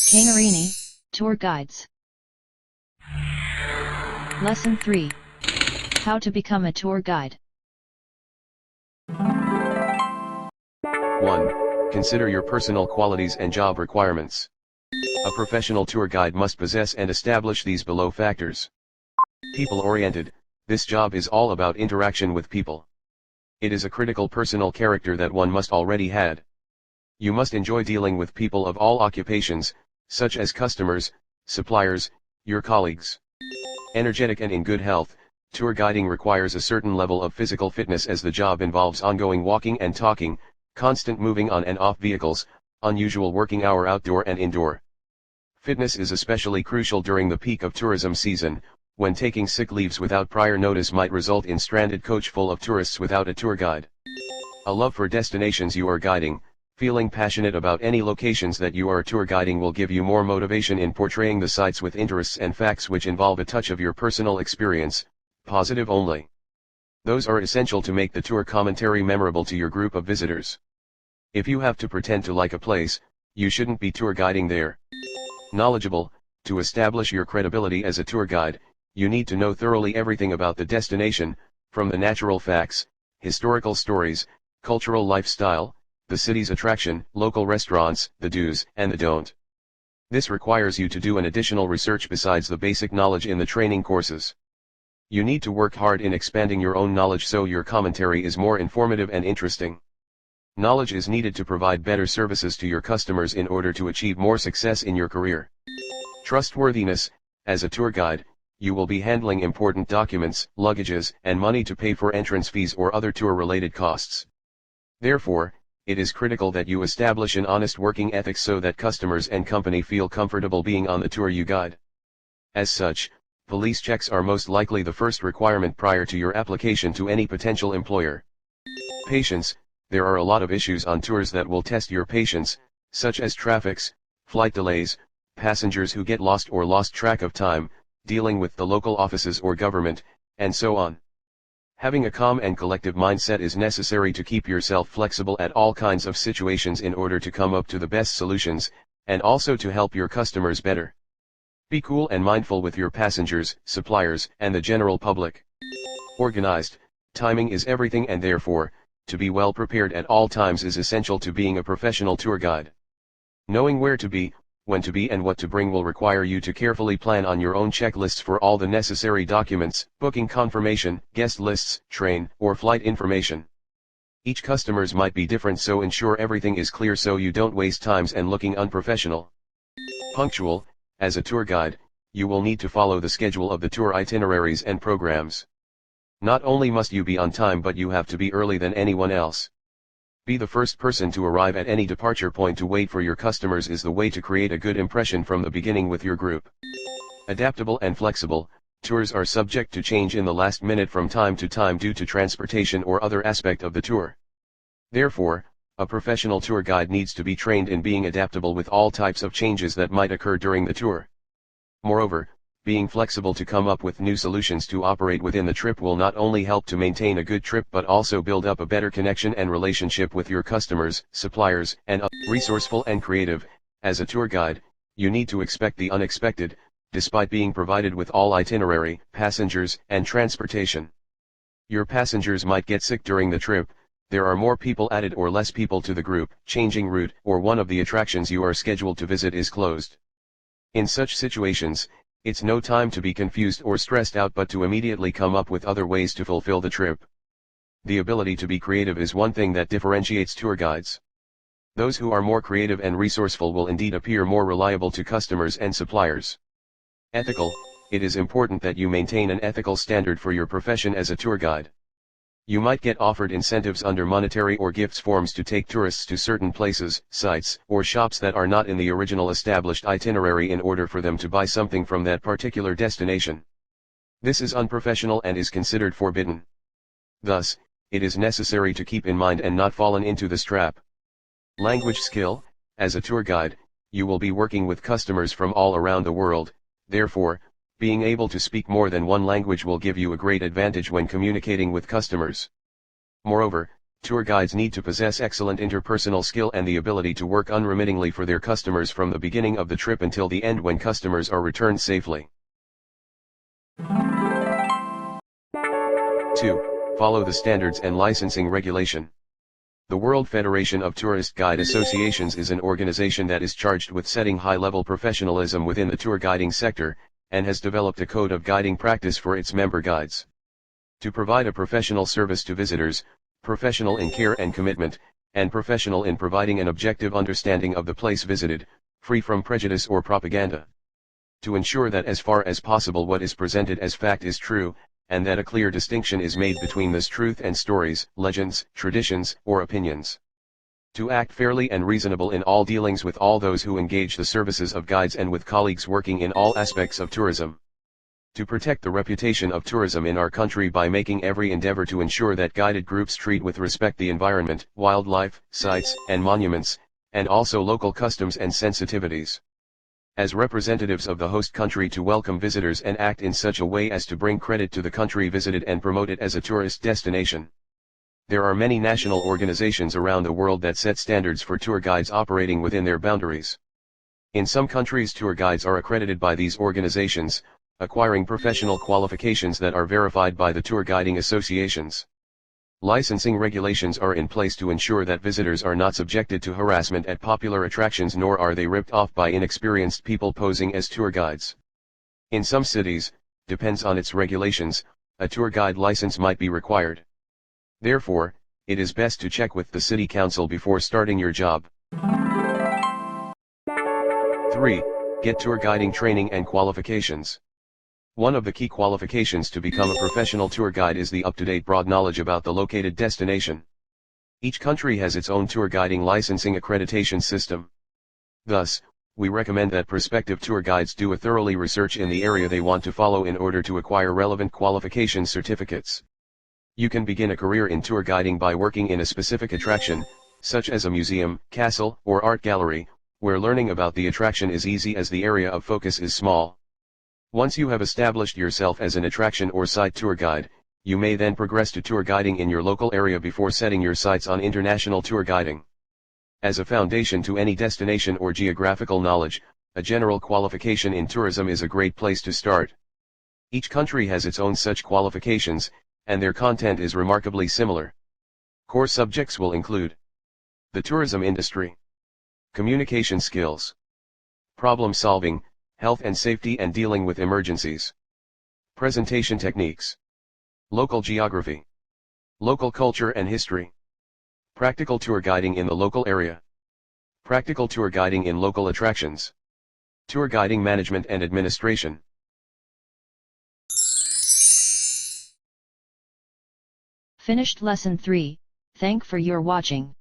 Canarini, Tour Guides. Lesson 3. How to become a tour guide. 1. Consider your personal qualities and job requirements. A professional tour guide must possess and establish these below factors. People-oriented, this job is all about interaction with people. It is a critical personal character that one must already had. You must enjoy dealing with people of all occupations, such as customers, suppliers, your colleagues. Energetic and in good health, tour guiding requires a certain level of physical fitness as the job involves ongoing walking and talking, constant moving on and off vehicles, unusual working hour outdoor and indoor. Fitness is especially crucial during the peak of tourism season, when taking sick leaves without prior notice might result in stranded coach full of tourists without a tour guide. A love for destinations you are guiding, feeling passionate about any locations that you are tour guiding will give you more motivation in portraying the sites with interests and facts which involve a touch of your personal experience, positive only. Those are essential to make the tour commentary memorable to your group of visitors. If you have to pretend to like a place, you shouldn't be tour guiding there. Knowledgeable, to establish your credibility as a tour guide, you need to know thoroughly everything about the destination, from the natural facts, historical stories, cultural lifestyle, the city's attraction, local restaurants, the do's and the don't. This requires you to do an additional research besides the basic knowledge in the training courses. You need to work hard in expanding your own knowledge so your commentary is more informative and interesting. Knowledge is needed to provide better services to your customers in order to achieve more success in your career. Trustworthiness, as a tour guide, you will be handling important documents, luggages, and money to pay for entrance fees or other tour-related costs. Therefore, it is critical that you establish an honest working ethic so that customers and company feel comfortable being on the tour you guide. As such, police checks are most likely the first requirement prior to your application to any potential employer. Patience, there are a lot of issues on tours that will test your patience, such as traffics, flight delays, passengers who get lost or lost track of time, dealing with the local offices or government, and so on. Having a calm and collective mindset is necessary to keep yourself flexible at all kinds of situations in order to come up to the best solutions, and also to help your customers better. Be cool and mindful with your passengers, suppliers, and the general public. Organized, timing is everything and therefore, to be well prepared at all times is essential to being a professional tour guide. Knowing where to be, when to be and what to bring will require you to carefully plan on your own checklists for all the necessary documents, booking confirmation, guest lists, train, or flight information. Each customers might be different, so ensure everything is clear so you don't waste times and looking unprofessional. Punctual, as a tour guide, you will need to follow the schedule of the tour itineraries and programs. Not only must you be on time but you have to be early than anyone else. Be the first person to arrive at any departure point. To wait for your customers is the way to create a good impression from the beginning with your group. Adaptable and flexible, tours are subject to change in the last minute from time to time due to transportation or other aspect of the tour. Therefore, a professional tour guide needs to be trained in being adaptable with all types of changes that might occur during the tour. Moreover, being flexible to come up with new solutions to operate within the trip will not only help to maintain a good trip but also build up a better connection and relationship with your customers, suppliers, and resourceful and creative. As a tour guide, you need to expect the unexpected, despite being provided with all itinerary, passengers, and transportation. Your passengers might get sick during the trip, there are more people added or less people to the group, changing route, or one of the attractions you are scheduled to visit is closed. In such situations, it's no time to be confused or stressed out but to immediately come up with other ways to fulfill the trip. The ability to be creative is one thing that differentiates tour guides. Those who are more creative and resourceful will indeed appear more reliable to customers and suppliers. Ethical, it is important that you maintain an ethical standard for your profession as a tour guide. You might get offered incentives under monetary or gifts forms to take tourists to certain places, sites, or shops that are not in the original established itinerary in order for them to buy something from that particular destination. This is unprofessional and is considered forbidden. Thus, it is necessary to keep in mind and not fallen into this trap. Language skill, as a tour guide, you will be working with customers from all around the world, therefore, being able to speak more than one language will give you a great advantage when communicating with customers. Moreover, Tour guides need to possess excellent interpersonal skill and the ability to work unremittingly for their customers from the beginning of the trip until the end when customers are returned safely. 2. Follow the standards and licensing regulation. The World Federation of Tourist Guide Associations is an organization that is charged with setting high-level professionalism within the tour guiding sector, and has developed a code of guiding practice for its member guides. To provide a professional service to visitors, professional in care and commitment, and professional in providing an objective understanding of the place visited, free from prejudice or propaganda. To ensure that as far as possible what is presented as fact is true, and that a clear distinction is made between this truth and stories, legends, traditions, or opinions. To act fairly and reasonable in all dealings with all those who engage the services of guides and with colleagues working in all aspects of tourism. To protect the reputation of tourism in our country by making every endeavor to ensure that guided groups treat with respect the environment, wildlife, sites, and monuments, and also local customs and sensitivities. As representatives of the host country to welcome visitors and act in such a way as to bring credit to the country visited and promote it as a tourist destination. There are many national organizations around the world that set standards for tour guides operating within their boundaries. In some countries tour guides are accredited by these organizations, acquiring professional qualifications that are verified by the tour guiding associations. Licensing regulations are in place to ensure that visitors are not subjected to harassment at popular attractions nor are they ripped off by inexperienced people posing as tour guides. In some cities, depends on its regulations, a tour guide license might be required. Therefore, it is best to check with the city council before starting your job. 3. Get tour guiding training and qualifications. One of the key qualifications to become a professional tour guide is the up-to-date broad knowledge about the located destination. Each country has its own tour guiding licensing accreditation system. Thus, we recommend that prospective tour guides do a thoroughly research in the area they want to follow in order to acquire relevant qualification certificates. You can begin a career in tour guiding by working in a specific attraction, such as a museum, castle, or art gallery, where learning about the attraction is easy as the area of focus is small. Once you have established yourself as an attraction or site tour guide, you may then progress to tour guiding in your local area before setting your sights on international tour guiding. As a foundation to any destination or geographical knowledge, a general qualification in tourism is a great place to start. Each country has its own such qualifications, and their content is remarkably similar. Core subjects will include the tourism industry, communication skills, problem solving, health and safety and dealing with emergencies, presentation techniques, local geography, local culture and history, practical tour guiding in the local area, practical tour guiding in local attractions, tour guiding management and administration. Finished lesson 3, thank for your watching.